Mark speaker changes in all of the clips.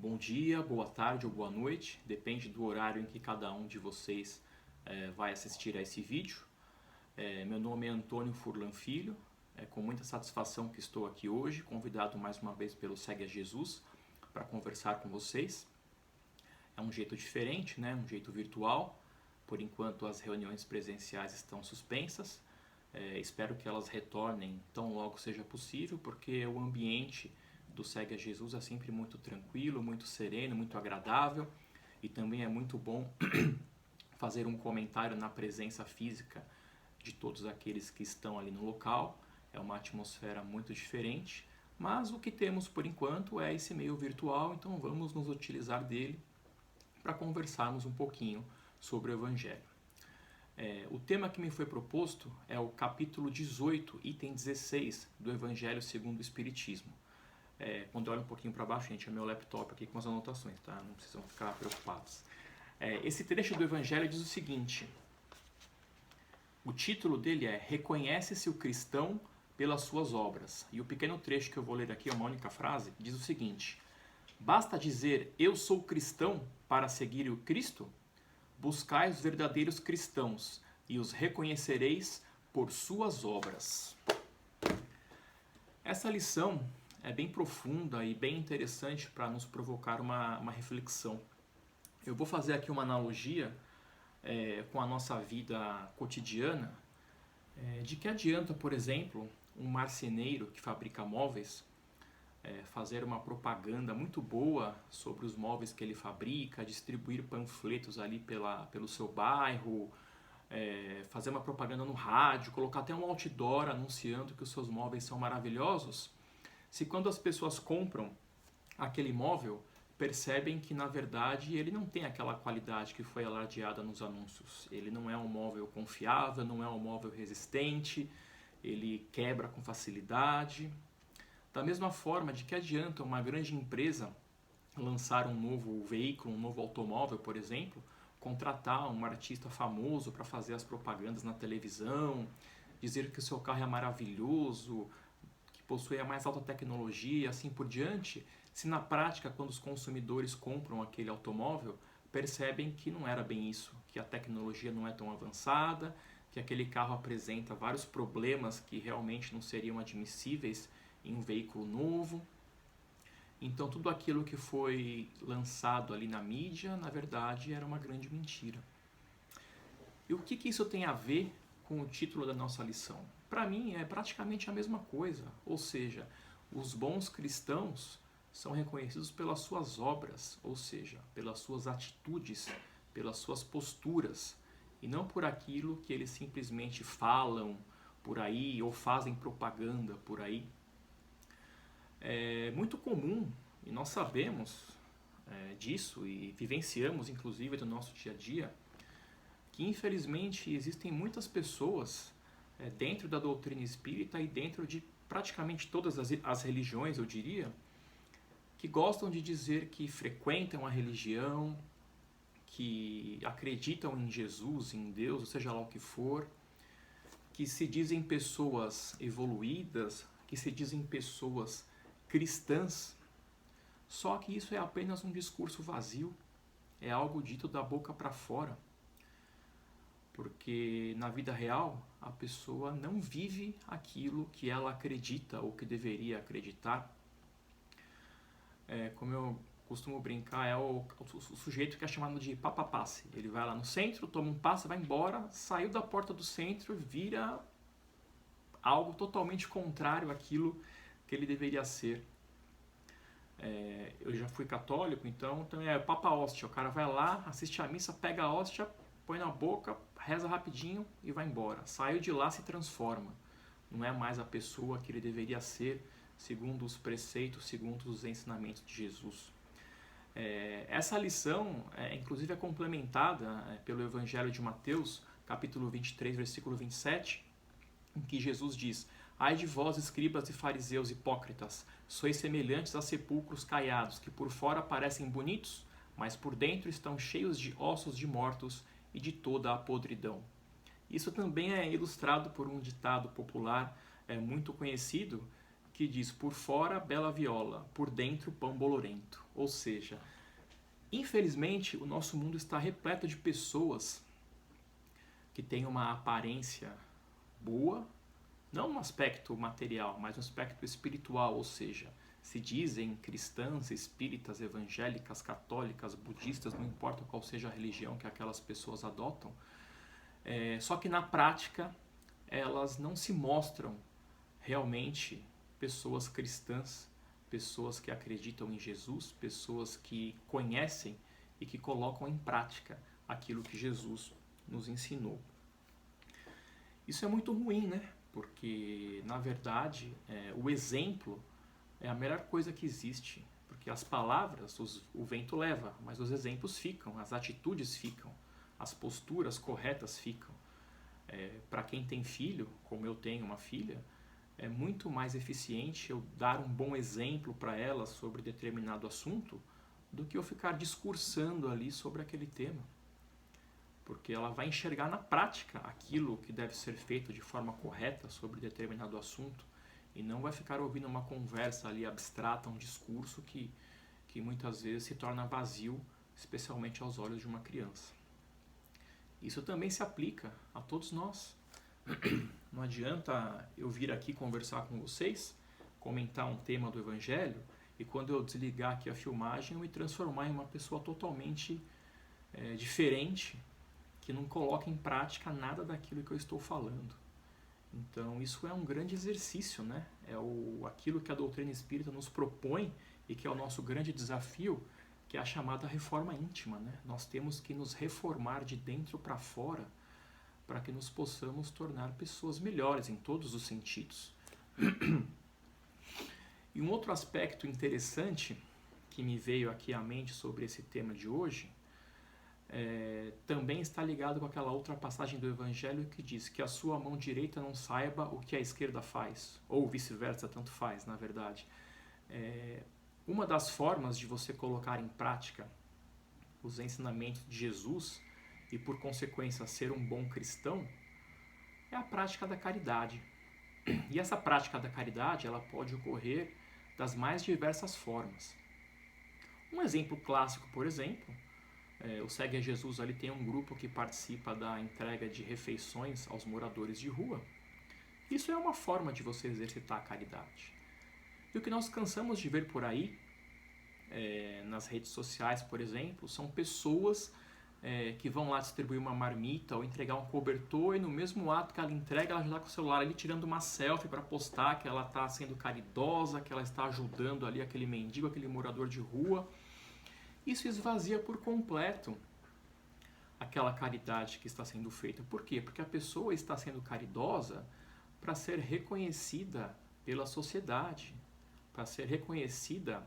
Speaker 1: Bom dia, boa tarde ou boa noite, depende do horário em que cada um de vocês vai assistir a esse vídeo. Meu nome é Antônio Furlan Filho, é com muita satisfação que estou aqui hoje, convidado mais uma vez pelo Segue a Jesus para conversar com vocês. É um jeito diferente, né? Um jeito virtual, por enquanto as reuniões presenciais estão suspensas. Espero que elas retornem tão logo seja possível, porque o ambiente do Segue a Jesus é sempre muito tranquilo, muito sereno, muito agradável, e também é muito bom fazer um comentário na presença física de todos aqueles que estão ali no local. É uma atmosfera muito diferente, mas o que temos por enquanto é esse meio virtual, então vamos nos utilizar dele para conversarmos um pouquinho sobre o Evangelho. O tema que me foi proposto é o capítulo 18, item 16 do Evangelho segundo o Espiritismo. Quando eu olho um pouquinho para baixo, gente, é meu laptop aqui com as anotações, tá? Não precisam ficar preocupados. Esse trecho do Evangelho diz o seguinte: o título dele é Reconhece-se o cristão pelas suas obras. E o pequeno trecho que eu vou ler aqui, é uma única frase, diz o seguinte: basta dizer eu sou cristão para seguir o Cristo? Buscai os verdadeiros cristãos e os reconhecereis por suas obras. Essa lição é bem profunda e bem interessante para nos provocar uma reflexão. Eu vou fazer aqui uma analogia com a nossa vida cotidiana. De que adianta, por exemplo, um marceneiro que fabrica móveis fazer uma propaganda muito boa sobre os móveis que ele fabrica, distribuir panfletos ali pelo seu bairro, fazer uma propaganda no rádio, colocar até um outdoor anunciando que os seus móveis são maravilhosos, se quando as pessoas compram aquele móvel, percebem que na verdade ele não tem aquela qualidade que foi alardeada nos anúncios. Ele não é um móvel confiável, não é um móvel resistente, ele quebra com facilidade. Da mesma forma, de que adianta uma grande empresa lançar um novo veículo, um novo automóvel, por exemplo, contratar um artista famoso para fazer as propagandas na televisão, dizer que o seu carro é maravilhoso, que possui a mais alta tecnologia, assim por diante, se na prática, quando os consumidores compram aquele automóvel, percebem que não era bem isso, que a tecnologia não é tão avançada, que aquele carro apresenta vários problemas que realmente não seriam admissíveis em um veículo novo. Então tudo aquilo que foi lançado ali na mídia, na verdade, era uma grande mentira. E o que isso tem a ver com o título da nossa lição? Para mim é praticamente a mesma coisa, ou seja, os bons cristãos são reconhecidos pelas suas obras, ou seja, pelas suas atitudes, pelas suas posturas, e não por aquilo que eles simplesmente falam por aí ou fazem propaganda por aí. É muito comum, e nós sabemos disso e vivenciamos inclusive no nosso dia a dia, que infelizmente existem muitas pessoas dentro da doutrina espírita e dentro de praticamente todas as religiões, eu diria, que gostam de dizer que frequentam a religião, que acreditam em Jesus, em Deus, ou seja lá o que for, que se dizem pessoas evoluídas, que se dizem pessoas cristãs, só que isso é apenas um discurso vazio, é algo dito da boca para fora, porque na vida real a pessoa não vive aquilo que ela acredita ou que deveria acreditar. Como eu costumo brincar, é o sujeito que é chamado de papapasse. Ele vai lá no centro, toma um passe, vai embora, saiu da porta do centro, vira algo totalmente contrário àquilo que ele deveria ser. Eu já fui católico, então é Papa Hóstia. O cara vai lá, assiste a missa, pega a hóstia, põe na boca, reza rapidinho e vai embora. Saiu de lá, se transforma. Não é mais a pessoa que ele deveria ser, segundo os preceitos, segundo os ensinamentos de Jesus. Essa lição, inclusive, é complementada pelo Evangelho de Mateus, capítulo 23, versículo 27, em que Jesus diz: ai de vós, escribas e fariseus hipócritas, sois semelhantes a sepulcros caiados, que por fora parecem bonitos, mas por dentro estão cheios de ossos de mortos e de toda a podridão. Isso também é ilustrado por um ditado popular muito conhecido, que diz: por fora, bela viola, por dentro, pão bolorento. Ou seja, infelizmente, o nosso mundo está repleto de pessoas que têm uma aparência boa, não no aspecto material, mas no aspecto espiritual, ou seja, se dizem cristãs, espíritas, evangélicas, católicas, budistas, não importa qual seja a religião que aquelas pessoas adotam, só que na prática elas não se mostram realmente pessoas cristãs, pessoas que acreditam em Jesus, pessoas que conhecem e que colocam em prática aquilo que Jesus nos ensinou. Isso é muito ruim, né? Porque, na verdade, o exemplo é a melhor coisa que existe. Porque as palavras, o vento leva, mas os exemplos ficam, as atitudes ficam, as posturas corretas ficam. Para quem tem filho, como eu tenho uma filha, é muito mais eficiente eu dar um bom exemplo para ela sobre determinado assunto do que eu ficar discursando ali sobre aquele tema. Porque ela vai enxergar na prática aquilo que deve ser feito de forma correta sobre determinado assunto e não vai ficar ouvindo uma conversa ali abstrata, um discurso que muitas vezes se torna vazio, especialmente aos olhos de uma criança. Isso também se aplica a todos nós. Não adianta eu vir aqui conversar com vocês, comentar um tema do Evangelho e quando eu desligar aqui a filmagem eu me transformar em uma pessoa totalmente diferente, que não coloca em prática nada daquilo que eu estou falando. Então isso é um grande exercício, né? Aquilo que a doutrina espírita nos propõe e que é o nosso grande desafio, que é a chamada reforma íntima, né? Nós temos que nos reformar de dentro para fora para que nos possamos tornar pessoas melhores em todos os sentidos. E um outro aspecto interessante que me veio aqui à mente sobre esse tema de hoje também está ligado com aquela outra passagem do Evangelho que diz que a sua mão direita não saiba o que a esquerda faz, ou vice-versa, tanto faz, na verdade. Uma das formas de você colocar em prática os ensinamentos de Jesus e, por consequência, ser um bom cristão é a prática da caridade. E essa prática da caridade ela pode ocorrer das mais diversas formas. Um exemplo clássico, por exemplo, o Segue a Jesus ali tem um grupo que participa da entrega de refeições aos moradores de rua. Isso é uma forma de você exercitar a caridade. E o que nós cansamos de ver por aí, nas redes sociais, por exemplo, são pessoas que vão lá distribuir uma marmita ou entregar um cobertor e no mesmo ato que ela entrega, ela já está com o celular ali tirando uma selfie para postar que ela está sendo caridosa, que ela está ajudando ali aquele mendigo, aquele morador de rua. Isso esvazia por completo aquela caridade que está sendo feita. Por quê? Porque a pessoa está sendo caridosa para ser reconhecida pela sociedade, para ser reconhecida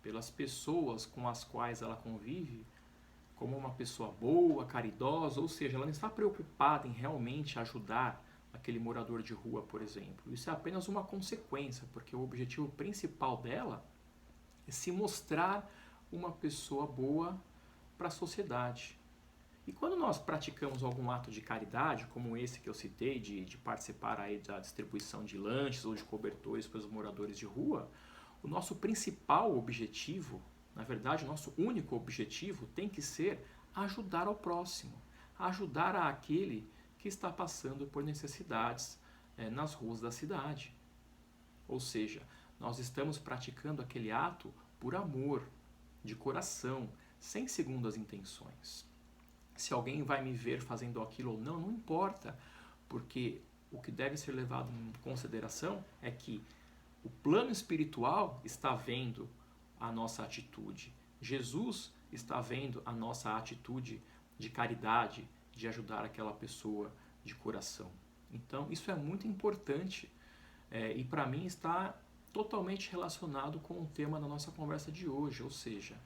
Speaker 1: pelas pessoas com as quais ela convive como uma pessoa boa, caridosa, ou seja, ela não está preocupada em realmente ajudar aquele morador de rua, por exemplo. Isso é apenas uma consequência, porque o objetivo principal dela é se mostrar uma pessoa boa para a sociedade. E quando nós praticamos algum ato de caridade, como esse que eu citei, de participar aí da distribuição de lanches ou de cobertores para os moradores de rua, o nosso principal objetivo, na verdade, o nosso único objetivo tem que ser ajudar ao próximo, ajudar aquele que está passando por necessidades nas ruas da cidade. Ou seja, nós estamos praticando aquele ato por amor, de coração, sem segundas intenções. Se alguém vai me ver fazendo aquilo ou não, não importa, porque o que deve ser levado em consideração é que o plano espiritual está vendo a nossa atitude. Jesus está vendo a nossa atitude de caridade, de ajudar aquela pessoa de coração. Então, isso é muito importante e para mim está totalmente relacionado com o tema da nossa conversa de hoje, ou seja,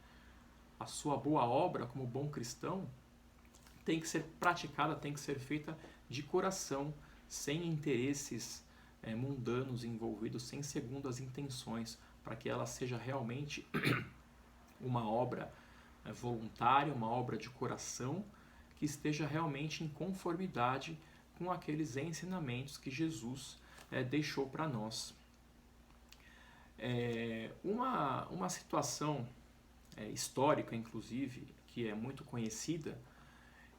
Speaker 1: a sua boa obra como bom cristão tem que ser praticada, tem que ser feita de coração, sem interesses mundanos envolvidos, sem segundas intenções, para que ela seja realmente uma obra voluntária, uma obra de coração, que esteja realmente em conformidade com aqueles ensinamentos que Jesus deixou para nós. Uma situação histórica, inclusive, que é muito conhecida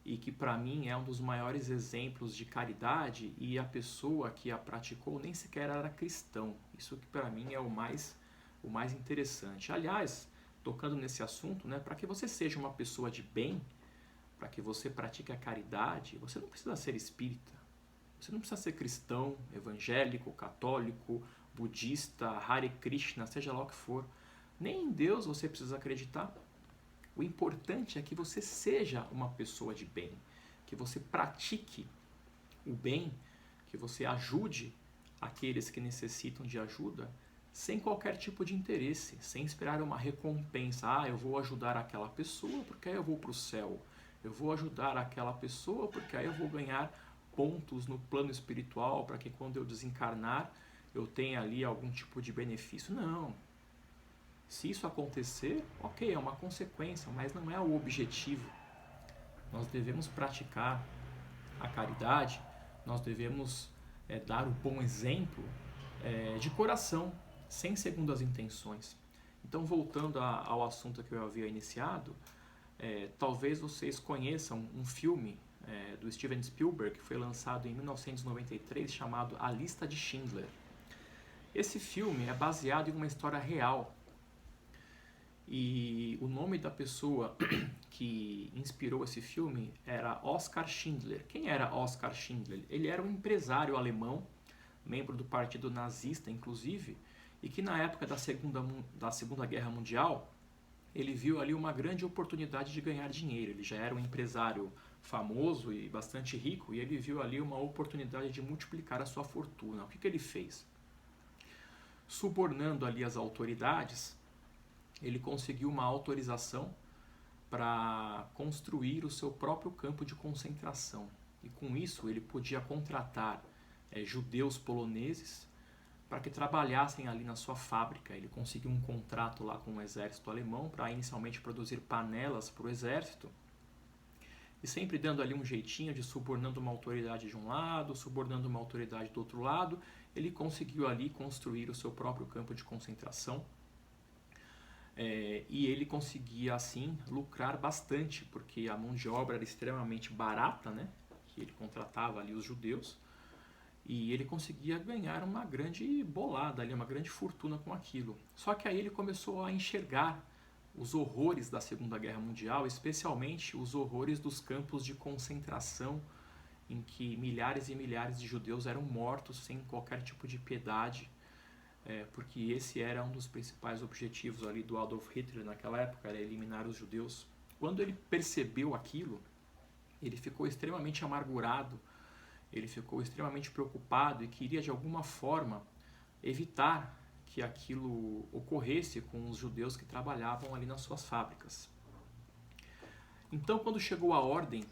Speaker 1: e que para mim é um dos maiores exemplos de caridade, e a pessoa que a praticou nem sequer era cristão. Isso que para mim é o mais interessante. Aliás, tocando nesse assunto, né, para que você seja uma pessoa de bem, para que você pratique a caridade, você não precisa ser espírita, você não precisa ser cristão, evangélico, católico, budista, Hare Krishna, seja lá o que for. Nem em Deus você precisa acreditar. O importante é que você seja uma pessoa de bem, que você pratique o bem, que você ajude aqueles que necessitam de ajuda, sem qualquer tipo de interesse, sem esperar uma recompensa. Eu vou ajudar aquela pessoa porque aí eu vou para o céu. Eu vou ajudar aquela pessoa porque aí eu vou ganhar pontos no plano espiritual para que quando eu desencarnar eu tenha ali algum tipo de benefício. Não. Se isso acontecer, ok, é uma consequência, mas não é o objetivo. Nós devemos praticar a caridade, nós devemos dar o bom exemplo de coração, sem segundas intenções. Então, voltando ao assunto que eu havia iniciado, talvez vocês conheçam um filme do Steven Spielberg que foi lançado em 1993 chamado A Lista de Schindler. Esse filme é baseado em uma história real. E o nome da pessoa que inspirou esse filme era Oskar Schindler. Quem era Oskar Schindler? Ele era um empresário alemão, membro do partido nazista, inclusive, e que na época da Segunda Guerra Mundial, ele viu ali uma grande oportunidade de ganhar dinheiro. Ele já era um empresário famoso e bastante rico, e ele viu ali uma oportunidade de multiplicar a sua fortuna. O que ele fez? Subornando ali as autoridades, ele conseguiu uma autorização para construir o seu próprio campo de concentração. E com isso ele podia contratar judeus poloneses para que trabalhassem ali na sua fábrica. Ele conseguiu um contrato lá com o exército alemão para inicialmente produzir panelas para o exército, e sempre dando ali um jeitinho de subornando uma autoridade de um lado, subornando uma autoridade do outro lado, ele conseguiu ali construir o seu próprio campo de concentração. E ele conseguia assim lucrar bastante, porque a mão de obra era extremamente barata, né? Que ele contratava ali os judeus, e ele conseguia ganhar uma grande bolada ali, uma grande fortuna com aquilo. Só que aí ele começou a enxergar os horrores da Segunda Guerra Mundial, especialmente os horrores dos campos de concentração, em que milhares e milhares de judeus eram mortos sem qualquer tipo de piedade, porque esse era um dos principais objetivos ali do Adolf Hitler naquela época, era eliminar os judeus. Quando ele percebeu aquilo, ele ficou extremamente amargurado, ele ficou extremamente preocupado e queria de alguma forma evitar que aquilo ocorresse com os judeus que trabalhavam ali nas suas fábricas. Então, quando chegou a ordem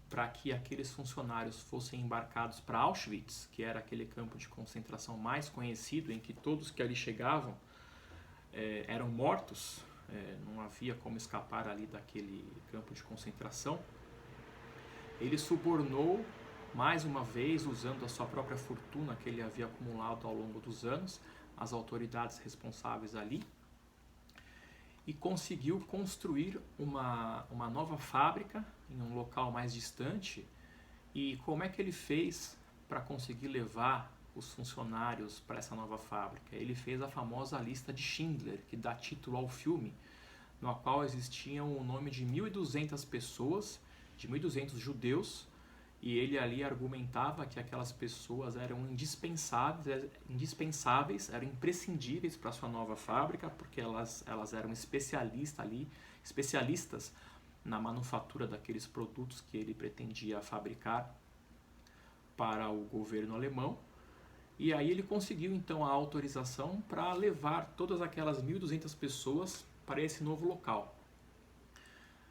Speaker 1: para que aqueles funcionários fossem embarcados para Auschwitz, que era aquele campo de concentração mais conhecido, em que todos que ali chegavam eram mortos, não havia como escapar ali daquele campo de concentração, ele subornou mais uma vez, usando a sua própria fortuna que ele havia acumulado ao longo dos anos, as autoridades responsáveis ali, e conseguiu construir uma nova fábrica em um local mais distante. E como é que ele fez para conseguir levar os funcionários para essa nova fábrica? Ele fez a famosa lista de Schindler, que dá título ao filme, no qual existiam o nome de 1.200 pessoas, de 1.200 judeus, e ele ali argumentava que aquelas pessoas eram indispensáveis, eram imprescindíveis para a sua nova fábrica, porque elas eram especialistas na manufatura daqueles produtos que ele pretendia fabricar para o governo alemão. E aí ele conseguiu então a autorização para levar todas aquelas 1.200 pessoas para esse novo local.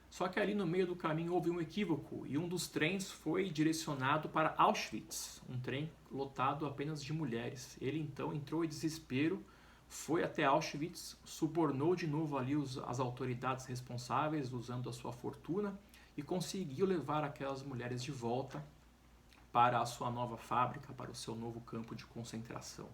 Speaker 1: Só que ali no meio do caminho houve um equívoco e um dos trens foi direcionado para Auschwitz, um trem lotado apenas de mulheres. Ele então entrou em desespero, foi até Auschwitz, subornou de novo ali as autoridades responsáveis usando a sua fortuna e conseguiu levar aquelas mulheres de volta para a sua nova fábrica, para o seu novo campo de concentração.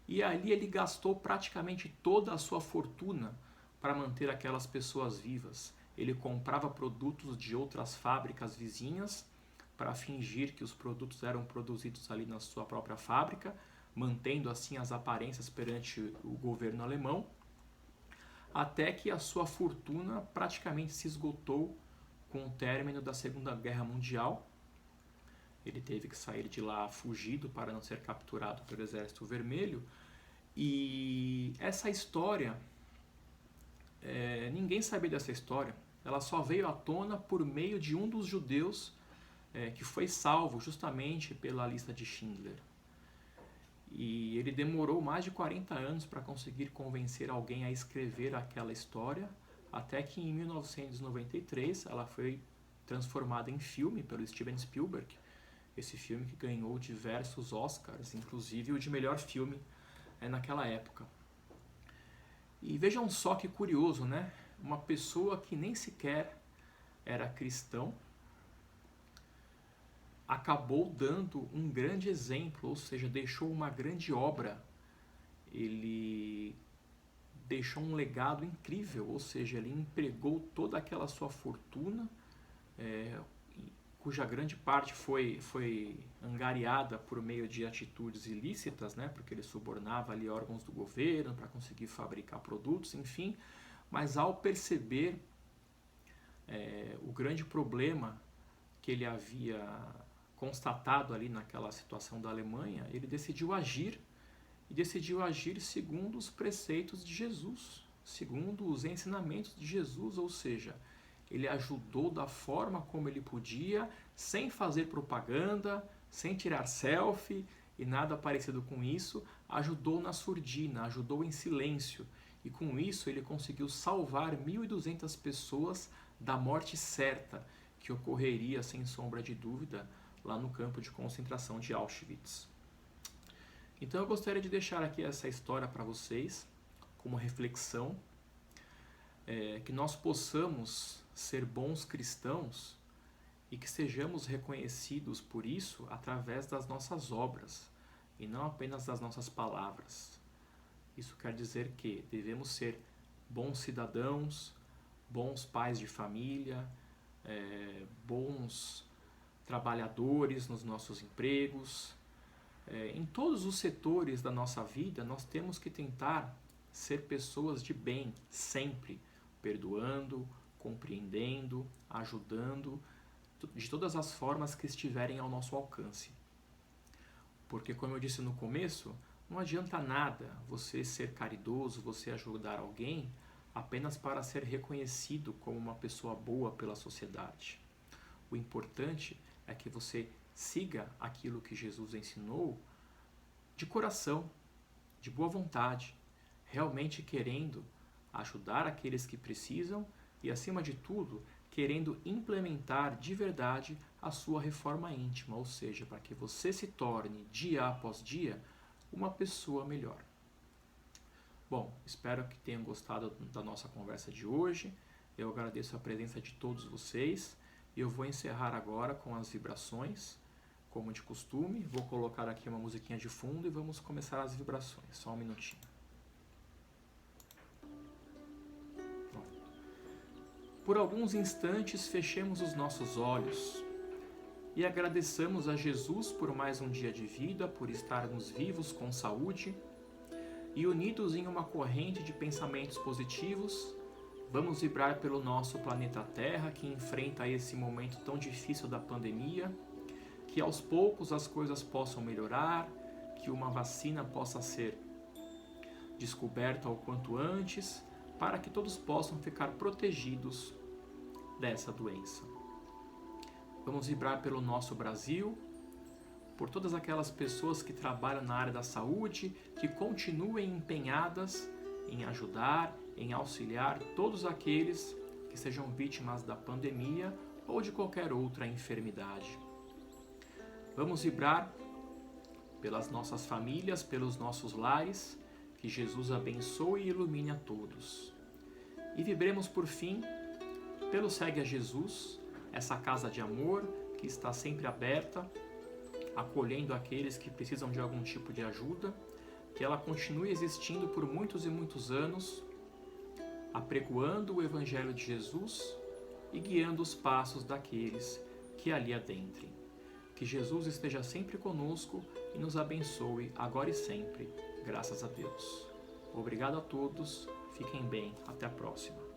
Speaker 1: E ali ele gastou praticamente toda a sua fortuna para manter aquelas pessoas vivas. Ele comprava produtos de outras fábricas vizinhas para fingir que os produtos eram produzidos ali na sua própria fábrica, mantendo assim as aparências perante o governo alemão, até que a sua fortuna praticamente se esgotou com o término da Segunda Guerra Mundial. Ele teve que sair de lá fugido para não ser capturado pelo Exército Vermelho. E essa história, ninguém sabia dessa história. Ela só veio à tona por meio de um dos judeus que foi salvo justamente pela lista de Schindler. E ele demorou mais de 40 anos para conseguir convencer alguém a escrever aquela história, até que em 1993 ela foi transformada em filme pelo Steven Spielberg. Esse filme que ganhou diversos Oscars, inclusive o de melhor filme naquela época. E vejam só que curioso, né? Uma pessoa que nem sequer era cristão acabou dando um grande exemplo, ou seja, deixou uma grande obra. Ele deixou um legado incrível, ou seja, ele empregou toda aquela sua fortuna, cuja grande parte foi angariada por meio de atitudes ilícitas, né? Porque ele subornava ali órgãos do governo para conseguir fabricar produtos, enfim. Mas ao perceber o grande problema que ele havia constatado ali naquela situação da Alemanha, ele decidiu agir, e decidiu agir segundo os preceitos de Jesus, segundo os ensinamentos de Jesus, ou seja, ele ajudou da forma como ele podia, sem fazer propaganda, sem tirar selfie e nada parecido com isso, ajudou na surdina, ajudou em silêncio, e com isso ele conseguiu salvar 1.200 pessoas da morte certa, que ocorreria, sem sombra de dúvida, lá no campo de concentração de Auschwitz. Então eu gostaria de deixar aqui essa história para vocês, como reflexão, que nós possamos ser bons cristãos e que sejamos reconhecidos por isso através das nossas obras e não apenas das nossas palavras. Isso quer dizer que devemos ser bons cidadãos, bons pais de família, bons trabalhadores nos nossos empregos. Em todos os setores da nossa vida, nós temos que tentar ser pessoas de bem, sempre, perdoando, compreendendo, ajudando, de todas as formas que estiverem ao nosso alcance. Porque, como eu disse no começo, não adianta nada você ser caridoso, você ajudar alguém apenas para ser reconhecido como uma pessoa boa pela sociedade. O importante é que você siga aquilo que Jesus ensinou de coração, de boa vontade, realmente querendo ajudar aqueles que precisam e, acima de tudo, querendo implementar de verdade a sua reforma íntima, ou seja, para que você se torne, dia após dia, uma pessoa melhor. Bom, espero que tenham gostado da nossa conversa de hoje. Eu agradeço a presença de todos vocês e eu vou encerrar agora com as vibrações, como de costume. Vou colocar aqui uma musiquinha de fundo e vamos começar as vibrações. Só um minutinho. Por alguns instantes, fechemos os nossos olhos e agradeçamos a Jesus por mais um dia de vida, por estarmos vivos com saúde e unidos em uma corrente de pensamentos positivos. Vamos vibrar pelo nosso planeta Terra, que enfrenta esse momento tão difícil da pandemia, que aos poucos as coisas possam melhorar, que uma vacina possa ser descoberta o quanto antes, para que todos possam ficar protegidos dessa doença. Vamos vibrar pelo nosso Brasil, por todas aquelas pessoas que trabalham na área da saúde, que continuem empenhadas em ajudar, em auxiliar todos aqueles que sejam vítimas da pandemia ou de qualquer outra enfermidade. Vamos vibrar pelas nossas famílias, pelos nossos lares, que Jesus abençoe e ilumine a todos. E vibremos por fim pelo Segue a Jesus, essa casa de amor que está sempre aberta, acolhendo aqueles que precisam de algum tipo de ajuda, que ela continue existindo por muitos e muitos anos, apregoando o Evangelho de Jesus e guiando os passos daqueles que ali adentrem. Que Jesus esteja sempre conosco e nos abençoe agora e sempre, graças a Deus. Obrigado a todos, fiquem bem, até a próxima.